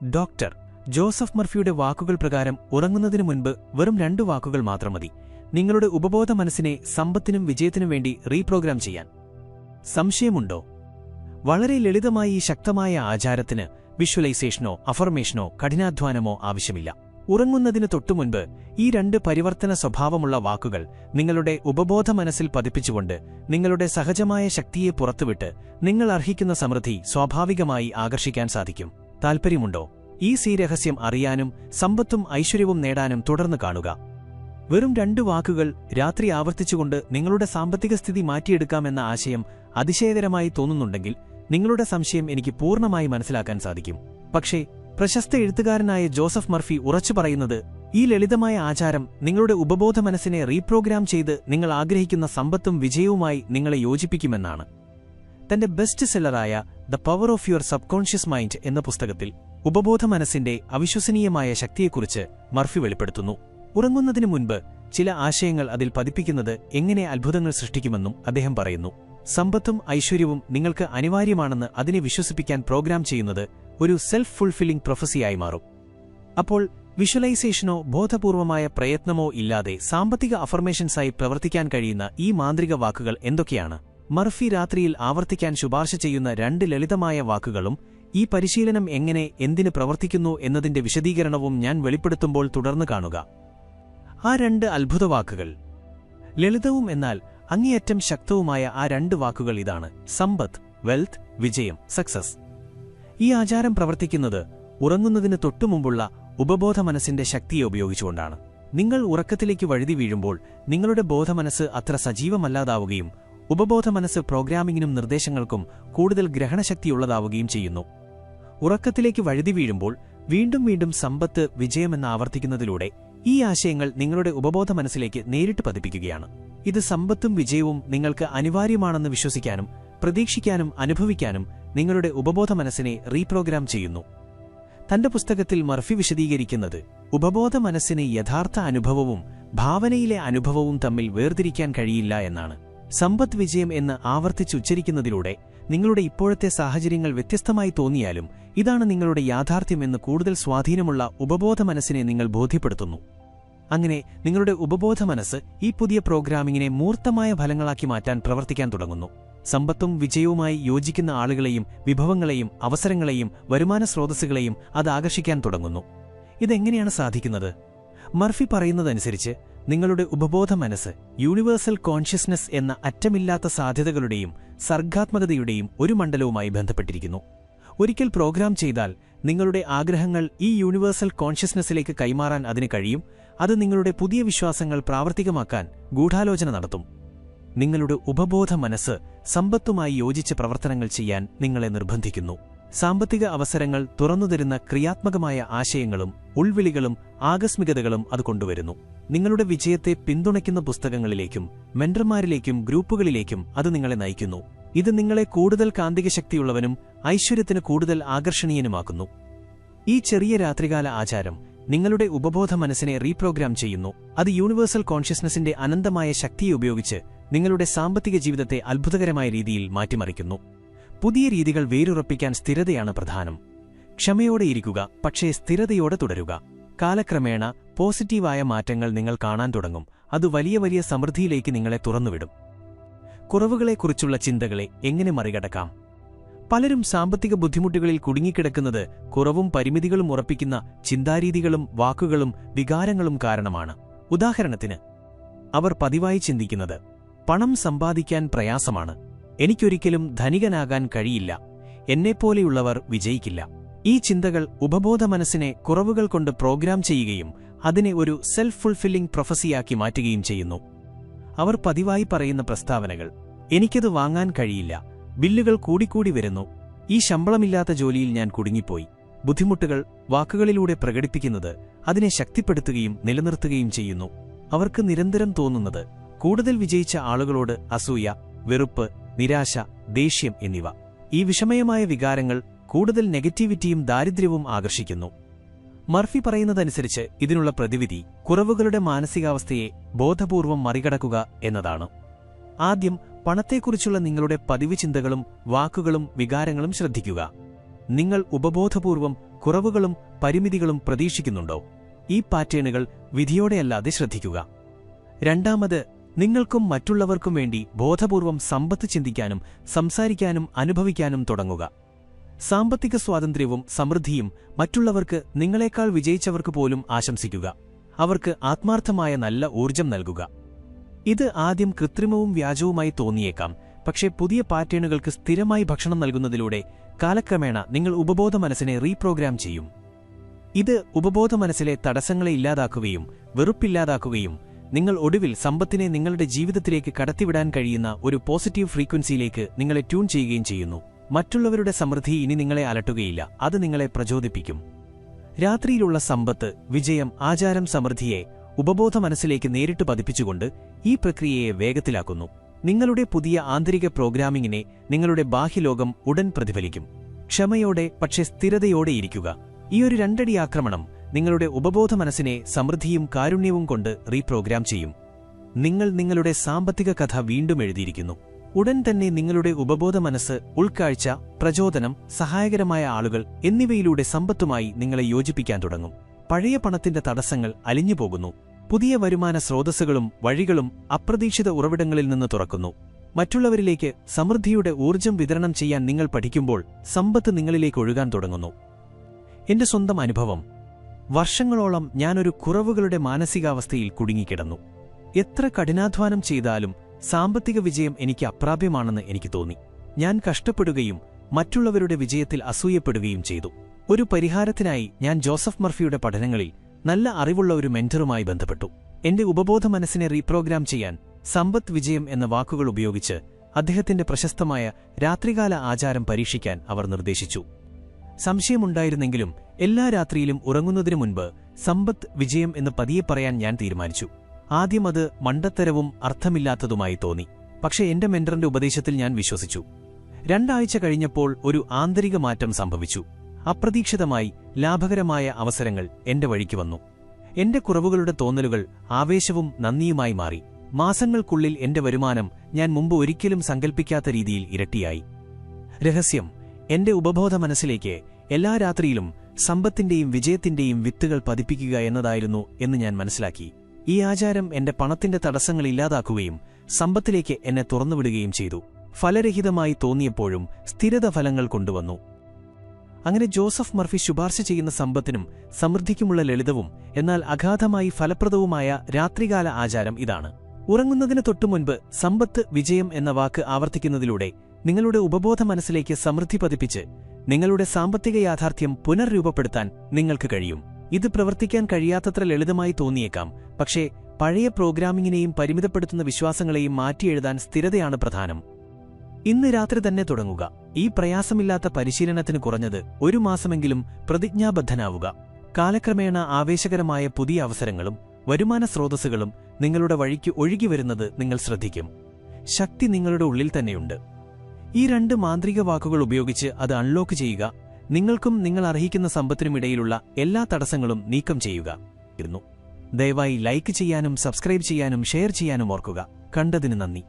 Doctor Joseph മർഫിയുടെ വാക്കുകൾ പ്രകാരം ഉറങ്ങുന്നതിനു മുൻപ് വെറും 2 വാക്കുകൾ മാത്രം മതി നിങ്ങളുടെ ഉപബോധ മനസ്സിനെ സമ്പത്തിനും വിജയത്തിനും വേണ്ടി റീപ്രോഗ്രാം ചെയ്യാൻ. സംശയമുണ്ടോ? വളരെ ലളിതമായ ഈ ശക്തമായ ആചാരത്തിന് വിഷ്വലൈസേഷനോ അഫർമേഷനോ കഠിനാധ്വാനമോ ആവശ്യമില്ല. ഉറങ്ങുന്നതിന് തൊട്ടുമുൻപ് ഈ 2 പരിവർത്തന സ്വഭാവമുള്ള വാക്കുകൾ നിങ്ങളുടെ ഉപബോധ മനസ്സിൽ പതിപ്പിച്ചുകൊണ്ട് നിങ്ങളുടെ സഹജമായ ശക്തിയെ പുറത്തുവിട്ട് നിങ്ങൾ അർഹിക്കുന്ന സമൃദ്ധി സ്വാഭാവികമായി ആകർഷിക്കാൻ സാധിക്കും. താൽപ്പര്യമുണ്ടോ ഈ രഹസ്യം അറിയാനും സമ്പത്തും ഐശ്വര്യവും നേടാനും? തുടർന്ന് കാണുക. വെറും 2 വാക്കുകൾ രാത്രി ആവർത്തിച്ചുകൊണ്ട് നിങ്ങളുടെ സാമ്പത്തിക സ്ഥിതി മാറ്റിയെടുക്കാമെന്ന ആശയം അതിശയകരമായി തോന്നുന്നുണ്ടെങ്കിൽ നിങ്ങളുടെ സംശയം എനിക്ക് പൂർണ്ണമായി മനസ്സിലാക്കാൻ സാധിക്കും. പക്ഷേ പ്രശസ്ത എഴുത്തുകാരനായ ജോസഫ് മർഫി ഉറച്ചു പറയുന്നത് ഈ ലളിതമായ ആചാരം നിങ്ങളുടെ ഉപബോധ മനസ്സിനെ റീപ്രോഗ്രാം ചെയ്ത് നിങ്ങൾ ആഗ്രഹിക്കുന്ന സമ്പത്തും വിജയവുമായി നിങ്ങളെ യോജിപ്പിക്കുമെന്നാണ്. തന്റെ ബെസ്റ്റ് സെല്ലറായ the power of your subconscious mind എന്ന പുസ്തകത്തിൽ ഉപബോധ മനസ്സിന്റെ അവിശ്വസനീയമായ ശക്തിയെക്കുറിച്ച് മർഫി വെളിപ്പെടുത്തുന്നു. ഉറങ്ങുന്നതിനു മുൻപ് ചില ആശയങ്ങൾ അതിൽ പതിപ്പിക്കുന്നത് എങ്ങനെ അത്ഭുതങ്ങൾ സൃഷ്ടിക്കുമെന്നും അദ്ദേഹം പറയുന്നു. സമ്പത്തും ഐശ്വര്യവും നിങ്ങൾക്ക് അനിവാര്യമാണെന്ന് അതിനെ വിശ്വസിപ്പിക്കാൻ പ്രോഗ്രാം ചെയ്യുന്നത് ഒരു സെൽഫ് ഫുൾഫില്ലിംഗ് പ്രൊഫസിയായി മാറും. അപ്പോൾ വിഷ്വലൈസേഷനോ ബോധപൂർവമായ പ്രയത്നമോ ഇല്ലാതെ സാമ്പത്തിക അഫർമേഷൻസായി പ്രവർത്തിക്കാൻ കഴിയുന്ന ഈ മാന്ത്രിക വാക്കുകൾ എന്തൊക്കെയാണ്? മർഫി രാത്രിയിൽ ആവർത്തിക്കാൻ ശുപാർശ ചെയ്യുന്ന 2 ലളിതമായ വാക്കുകളും ഈ പരിശീലനം എങ്ങനെ എന്തിന് പ്രവർത്തിക്കുന്നു എന്നതിന്റെ വിശദീകരണവും ഞാൻ വെളിപ്പെടുത്തുമ്പോൾ തുടർന്ന് കാണുക. ആ 2 അത്ഭുതവാക്കുകൾ. ലളിതവും എന്നാൽ അങ്ങേയറ്റം ശക്തവുമായ ആ 2 വാക്കുകൾ ഇതാണ്: സമ്പത്ത്, വെൽത്ത്, വിജയം, സക്സസ്. ഈ ആചാരം പ്രവർത്തിക്കുന്നത് ഉറങ്ങുന്നതിന് തൊട്ടുമുമ്പുള്ള ഉപബോധ മനസ്സിന്റെ ശക്തിയെ ഉപയോഗിച്ചുകൊണ്ടാണ്. നിങ്ങൾ ഉറക്കത്തിലേക്ക് വഴുതി വീഴുമ്പോൾ നിങ്ങളുടെ ബോധമനസ്സ് അത്ര സജീവമല്ലാതാവുകയും ഉപബോധ മനസ്സ് പ്രോഗ്രാമിംഗിനും നിർദ്ദേശങ്ങൾക്കും കൂടുതൽ ഗ്രഹണശക്തിയുള്ളതാവുകയും ചെയ്യുന്നു. ഉറക്കത്തിലേക്ക് വഴുതി വീഴുമ്പോൾ വീണ്ടും വീണ്ടും സമ്പത്ത്, വിജയമെന്ന് ആവർത്തിക്കുന്നതിലൂടെ ഈ ആശയങ്ങൾ നിങ്ങളുടെ ഉപബോധ മനസ്സിലേക്ക് നേരിട്ട് പതിപ്പിക്കുകയാണ്. ഇത് സമ്പത്തും വിജയവും നിങ്ങൾക്ക് അനിവാര്യമാണെന്ന് വിശ്വസിക്കാനും പ്രതീക്ഷിക്കാനും അനുഭവിക്കാനും നിങ്ങളുടെ ഉപബോധ മനസ്സിനെ റീപ്രോഗ്രാം ചെയ്യുന്നു. തന്റെ പുസ്തകത്തിൽ മർഫി വിശദീകരിക്കുന്നത് ഉപബോധ മനസ്സിന് യഥാർത്ഥ അനുഭവവും ഭാവനയിലെ അനുഭവവും തമ്മിൽ വേർതിരിക്കാൻ കഴിയില്ല എന്നാണ്. സമ്പത്ത്, വിജയം എന്ന് ആവർത്തിച്ചുച്ചരിക്കുന്നതിലൂടെ നിങ്ങളുടെ ഇപ്പോഴത്തെ സാഹചര്യങ്ങൾ വ്യത്യസ്തമായി തോന്നിയാലും ഇതാണ് നിങ്ങളുടെ യാഥാർത്ഥ്യമെന്ന് കൂടുതൽ സ്വാധീനമുള്ള ഉപബോധ മനസ്സിനെ നിങ്ങൾ ബോധ്യപ്പെടുത്തുന്നു. അങ്ങനെ നിങ്ങളുടെ ഉപബോധ മനസ്സ് ഈ പുതിയ പ്രോഗ്രാമിങ്ങിനെ മൂർത്തമായ ഫലങ്ങളാക്കി മാറ്റാൻ പ്രവർത്തിക്കാൻ തുടങ്ങുന്നു. സമ്പത്തും വിജയവുമായി യോജിക്കുന്ന ആളുകളെയും വിഭവങ്ങളെയും അവസരങ്ങളെയും വരുമാന സ്രോതസ്സുകളെയും അത് ആകർഷിക്കാൻ തുടങ്ങുന്നു. ഇതെങ്ങനെയാണ് സാധിക്കുന്നത്? മർഫി പറയുന്നതനുസരിച്ച് നിങ്ങളുടെ ഉപബോധ മനസ്സ് യൂണിവേഴ്സൽ കോൺഷ്യസ്നസ് എന്ന അറ്റമില്ലാത്ത സാധ്യതകളുടെയും സർഗാത്മകതയുടെയും ഒരു മണ്ഡലവുമായി ബന്ധപ്പെട്ടിരിക്കുന്നു. ഒരിക്കൽ പ്രോഗ്രാം ചെയ്താൽ നിങ്ങളുടെ ആഗ്രഹങ്ങൾ ഈ യൂണിവേഴ്സൽ കോൺഷ്യസ്നസ്സിലേക്ക് കൈമാറാൻ അതിന് കഴിയും. അത് നിങ്ങളുടെ പുതിയ വിശ്വാസങ്ങൾ പ്രാവർത്തികമാക്കാൻ ഗൂഢാലോചന നടത്തും. നിങ്ങളുടെ ഉപബോധ മനസ്സ് സമ്പത്തുമായി യോജിച്ച് പ്രവർത്തനങ്ങൾ ചെയ്യാൻ നിങ്ങളെ നിർബന്ധിക്കുന്നു. സാമ്പത്തിക അവസരങ്ങൾ തുറന്നുതരുന്ന ക്രിയാത്മകമായ ആശയങ്ങളും ഉൾവിളികളും ആകസ്മികതകളും അത് കൊണ്ടുവരുന്നു. നിങ്ങളുടെ വിജയത്തെ പിന്തുണയ്ക്കുന്ന പുസ്തകങ്ങളിലേക്കും മെന്റർമാരിലേക്കും ഗ്രൂപ്പുകളിലേക്കും അത് നിങ്ങളെ നയിക്കുന്നു. ഇത് നിങ്ങളെ കൂടുതൽ കാന്തിക ശക്തിയുള്ളവനും ഐശ്വര്യത്തിന് കൂടുതൽ ആകർഷണീയനുമാക്കുന്നു. ഈ ചെറിയ രാത്രികാല ആചാരം നിങ്ങളുടെ ഉപബോധ മനസ്സിനെ റീപ്രോഗ്രാം ചെയ്യുന്നു. അത് യൂണിവേഴ്സൽ കോൺഷ്യസ്നസിന്റെ അനന്തമായ ശക്തിയെ ഉപയോഗിച്ച് നിങ്ങളുടെ സാമ്പത്തിക ജീവിതത്തെ അത്ഭുതകരമായ രീതിയിൽ മാറ്റിമറിക്കുന്നു. പുതിയ രീതികൾ വേരുറപ്പിക്കാൻ സ്ഥിരതയാണ് പ്രധാനം. ക്ഷമയോടെ ഇരിക്കുക, പക്ഷേ സ്ഥിരതയോടെ തുടരുക. കാലക്രമേണ പോസിറ്റീവായ മാറ്റങ്ങൾ നിങ്ങൾ കാണാൻ തുടങ്ങും. അത് വലിയ വലിയ സമൃദ്ധിയിലേക്ക് നിങ്ങളെ തുറന്നുവിടും. കുറവുകളെക്കുറിച്ചുള്ള ചിന്തകളെ എങ്ങനെ മറികടക്കാം? പലരും സാമ്പത്തിക ബുദ്ധിമുട്ടുകളിൽ കുടുങ്ങിക്കിടക്കുന്നത് കുറവും പരിമിതികളും ഉറപ്പിക്കുന്ന ചിന്താരീതികളും വാക്കുകളും വികാരങ്ങളും കാരണമാണ്. ഉദാഹരണത്തിന്, അവർ പതിവായി ചിന്തിക്കുന്നത് പണം സമ്പാദിക്കാൻ പ്രയാസമാണ്, എനിക്കൊരിക്കലും ധനികനാകാൻ കഴിയില്ല, എന്നെപ്പോലെയുള്ളവർ വിജയിക്കില്ല. ഈ ചിന്തകൾ ഉപബോധ മനസ്സിനെ കുറവുകൾ കൊണ്ട് പ്രോഗ്രാം ചെയ്യുകയും അതിനെ ഒരു സെൽഫ് ഫുൾഫില്ലിംഗ് പ്രൊഫസിയാക്കി മാറ്റുകയും ചെയ്യുന്നു. അവർ പതിവായി പറയുന്ന പ്രസ്താവനകൾ: എനിക്കത് വാങ്ങാൻ കഴിയില്ല, ബില്ലുകൾ കൂടിക്കൂടി വരുന്നു, ഈ ശമ്പളമില്ലാത്ത ജോലിയിൽ ഞാൻ കുടുങ്ങിപ്പോയി. ബുദ്ധിമുട്ടുകൾ വാക്കുകളിലൂടെ പ്രകടിപ്പിക്കുന്നത് അതിനെ ശക്തിപ്പെടുത്തുകയും നിലനിർത്തുകയും ചെയ്യുന്നു. അവർക്ക് നിരന്തരം തോന്നുന്നത് കൂടുതൽ വിജയിച്ച ആളുകളോട് അസൂയ, വെറുപ്പ്, നിരാശ, ദേഷ്യം എന്നിവ. ഈ വിഷമയമായ വികാരങ്ങൾ കൂടുതൽ നെഗറ്റിവിറ്റിയും ദാരിദ്ര്യവും ആകർഷിക്കുന്നു. മർഫി പറയുന്നതനുസരിച്ച് ഇതിനുള്ള പ്രതിവിധി കുറവുകളുടെ മാനസികാവസ്ഥയെ ബോധപൂർവം മറികടക്കുക എന്നതാണ്. ആദ്യം പണത്തെക്കുറിച്ചുള്ള നിങ്ങളുടെ പതിവ് ചിന്തകളും വാക്കുകളും വികാരങ്ങളും ശ്രദ്ധിക്കുക. നിങ്ങൾ ഉപബോധപൂർവം കുറവുകളും പരിമിതികളും പ്രതീക്ഷിക്കുന്നുണ്ടോ? ഈ പാറ്റേണുകൾ വിധിയോടെയല്ലാതെ ശ്രദ്ധിക്കുക. രണ്ടാമത്, നിങ്ങൾക്കും മറ്റുള്ളവർക്കും വേണ്ടി ബോധപൂർവം സമ്പത്ത് ചിന്തിക്കാനും സംസാരിക്കാനും അനുഭവിക്കാനും തുടങ്ങുക. സാമ്പത്തിക സ്വാതന്ത്ര്യവും സമൃദ്ധിയും മറ്റുള്ളവർക്ക് നിങ്ങളെക്കാൾ വിജയിച്ചവർക്ക് പോലും ആശംസിക്കുക. അവർക്ക് ആത്മാർത്ഥമായ നല്ല ഊർജം നൽകുക. ഇത് ആദ്യം കൃത്രിമവും വ്യാജവുമായി തോന്നിയേക്കാം, പക്ഷേ പുതിയ പാറ്റേണുകൾക്ക് സ്ഥിരമായി ഭക്ഷണം നൽകുന്നതിലൂടെ കാലക്രമേണ നിങ്ങൾ ഉപബോധ മനസ്സിനെ റീപ്രോഗ്രാം ചെയ്യും. ഇത് ഉപബോധ മനസ്സിലെ തടസ്സങ്ങളെ ഇല്ലാതാക്കുകയും വെറുപ്പില്ലാതാക്കുകയും നിങ്ങൾ ഒടുവിൽ സമ്പത്തിനെ നിങ്ങളുടെ ജീവിതത്തിലേക്ക് കടത്തിവിടാൻ കഴിയുന്ന ഒരു പോസിറ്റീവ് ഫ്രീക്വൻസിയിലേക്ക് നിങ്ങളെ ട്യൂൺ ചെയ്യുകയും ചെയ്യുന്നു. മറ്റുള്ളവരുടെ സമൃദ്ധി ഇനി നിങ്ങളെ അലട്ടുകയില്ല, അത് നിങ്ങളെ പ്രചോദിപ്പിക്കും. രാത്രിയിലുള്ള സമ്പത്ത്, വിജയം, ആചാരം, സമൃദ്ധിയെ ഉപബോധ മനസ്സിലേക്ക് നേരിട്ട് പതിപ്പിച്ചുകൊണ്ട് ഈ പ്രക്രിയയെ വേഗത്തിലാക്കുന്നു. നിങ്ങളുടെ പുതിയ ആന്തരിക പ്രോഗ്രാമിങ്ങിനെ നിങ്ങളുടെ ബാഹ്യലോകം ഉടൻ പ്രതിഫലിക്കും. ക്ഷമയോടെ പക്ഷേ സ്ഥിരതയോടെ ഇരിക്കുക. ഈ ഒരു രണ്ടടി ആക്രമണം നിങ്ങളുടെ ഉപബോധ മനസ്സിനെ സമൃദ്ധിയും കാരുണ്യവും കൊണ്ട് റീപ്രോഗ്രാം ചെയ്യും. നിങ്ങൾ നിങ്ങളുടെ സാമ്പത്തിക കഥ വീണ്ടും എഴുതിയിരിക്കുന്നു. ഉടൻ തന്നെ നിങ്ങളുടെ ഉപബോധ മനസ്സ് ഉൾക്കാഴ്ച, പ്രചോദനം, സഹായകരമായ ആളുകൾ എന്നിവയിലൂടെ സമ്പത്തുമായി നിങ്ങളെ യോജിപ്പിക്കാൻ തുടങ്ങും. പഴയ പണത്തിന്റെ തടസ്സങ്ങൾ അലിഞ്ഞുപോകുന്നു. പുതിയ വരുമാന സ്രോതസ്സുകളും വഴികളും അപ്രതീക്ഷിത ഉറവിടങ്ങളിൽ നിന്ന് തുറക്കുന്നു. മറ്റുള്ളവരിലേക്ക് സമൃദ്ധിയുടെ ഊർജ്ജം വിതരണം ചെയ്യാൻ നിങ്ങൾ പഠിക്കുമ്പോൾ സമ്പത്ത് നിങ്ങളിലേക്ക് ഒഴുകാൻ തുടങ്ങുന്നു. എന്റെ സ്വന്തം അനുഭവം. വർഷങ്ങളോളം ഞാനൊരു കുറവുകളുടെ മാനസികാവസ്ഥയിൽ കുടുങ്ങിക്കിടന്നു. എത്ര കഠിനാധ്വാനം ചെയ്താലും സാമ്പത്തിക വിജയം എനിക്ക് അപ്രാപ്യമാണെന്ന് എനിക്ക് തോന്നി. ഞാൻ കഷ്ടപ്പെടുകയും മറ്റുള്ളവരുടെ വിജയത്തിൽ അസൂയപ്പെടുകയും ചെയ്തു. ഒരു പരിഹാരത്തിനായി ഞാൻ ജോസഫ് മർഫിയുടെ പഠനങ്ങളിൽ നല്ല അറിവുള്ള ഒരു മെന്ററുമായി ബന്ധപ്പെട്ടു. എന്റെ ഉപബോധ മനസ്സിനെ റീപ്രോഗ്രാം ചെയ്യാൻ സമ്പത്ത് വിജയം എന്ന വാക്കുകൾ ഉപയോഗിച്ച് അദ്ദേഹത്തിന്റെ പ്രശസ്തമായ രാത്രികാല ആചാരം പരീക്ഷിക്കാൻ അവർ നിർദ്ദേശിച്ചു. സംശയമുണ്ടായിരുന്നെങ്കിലും എല്ലാ രാത്രിയിലും ഉറങ്ങുന്നതിനു മുൻപ് സമ്പത്ത് വിജയം എന്ന് പതിയെ പറയാൻ ഞാൻ തീരുമാനിച്ചു. ആദ്യം അത് മണ്ടത്തരവും അർത്ഥമില്ലാത്തതുമായി തോന്നി, പക്ഷേ എന്റെ മെന്ററിന്റെ ഉപദേശത്തിൽ ഞാൻ വിശ്വസിച്ചു. 2 ആഴ്ച കഴിഞ്ഞപ്പോൾ ഒരു ആന്തരിക മാറ്റം സംഭവിച്ചു. അപ്രതീക്ഷിതമായി ലാഭകരമായ അവസരങ്ങൾ എന്റെ വഴിക്ക് വന്നു. എന്റെ കുറവുകളുടെ തോന്നലുകൾ ആവേശവും നന്ദിയുമായി മാറി. മാസങ്ങൾക്കുള്ളിൽ എന്റെ വരുമാനം ഞാൻ മുമ്പ് ഒരിക്കലും സങ്കൽപ്പിക്കാത്ത രീതിയിൽ ഇരട്ടിയായി. രഹസ്യം: എന്റെ ഉപബോധ മനസ്സിലേക്ക് എല്ലാ രാത്രിയിലും സമ്പത്തിന്റെയും വിജയത്തിന്റെയും വിത്തുകൾ പതിപ്പിക്കുക എന്നതായിരുന്നു എന്ന് ഞാൻ മനസ്സിലാക്കി. ഈ ആചാരം എന്റെ പണത്തിന്റെ തടസ്സങ്ങൾ ഇല്ലാതാക്കുകയും സമ്പത്തിലേക്ക് എന്നെ തുറന്നുവിടുകയും ചെയ്തു. ഫലരഹിതമായി തോന്നിയപ്പോഴും സ്ഥിരത ഫലങ്ങൾ കൊണ്ടുവന്നു. അങ്ങനെ ജോസഫ് മർഫി ശുപാർശ ചെയ്യുന്ന സമ്പത്തിനും സമൃദ്ധിക്കുമുള്ള ലളിതവും എന്നാൽ അഗാധമായി ഫലപ്രദവുമായ രാത്രികാല ആചാരം ഇതാണ്. ഉറങ്ങുന്നതിന് തൊട്ടുമുൻപ് സമ്പത്ത് വിജയം എന്ന വാക്ക് ആവർത്തിക്കുന്നതിലൂടെ നിങ്ങളുടെ ഉപബോധ മനസ്സിലേക്ക് സമൃദ്ധി പതിപ്പിച്ച് നിങ്ങളുടെ സാമ്പത്തിക യാഥാർത്ഥ്യം പുനർരൂപപ്പെടുത്താൻ നിങ്ങൾക്ക് കഴിയും. ഇത് പ്രവർത്തിക്കാൻ കഴിയാത്തത്ര ലളിതമായി തോന്നിയേക്കാം, പക്ഷേ പഴയ പ്രോഗ്രാമിങ്ങിനെയും പരിമിതപ്പെടുത്തുന്ന വിശ്വാസങ്ങളെയും മാറ്റിയെഴുതാൻ സ്ഥിരതയാണ് പ്രധാനം. ഇന്ന് രാത്രി തന്നെ തുടങ്ങുക. ഈ പ്രയാസമില്ലാത്ത പരിശീലനത്തിന് കുറഞ്ഞത് 1 മാസമെങ്കിലും പ്രതിജ്ഞാബദ്ധനാവുക. കാലക്രമേണ ആവേശകരമായ പുതിയ അവസരങ്ങളും വരുമാന സ്രോതസ്സുകളും നിങ്ങളുടെ വഴിക്ക് ഒഴുകിവരുന്നത് നിങ്ങൾ ശ്രദ്ധിക്കും. ശക്തി നിങ്ങളുടെ ഉള്ളിൽ തന്നെയുണ്ട്. ഈ 2 മാന്ത്രിക വാക്കുകൾ ഉപയോഗിച്ച് അത് അൺലോക്ക് ചെയ്യുക. നിങ്ങൾക്കും നിങ്ങൾ അർഹിക്കുന്ന സമ്പത്തിനുമിടയിലുള്ള എല്ലാ തടസ്സങ്ങളും നീക്കം ചെയ്യുക. ദയവായി ലൈക്ക് ചെയ്യാനും സബ്സ്ക്രൈബ് ചെയ്യാനും ഷെയർ ചെയ്യാനും ഓർക്കുക. കണ്ടതിന് നന്ദി.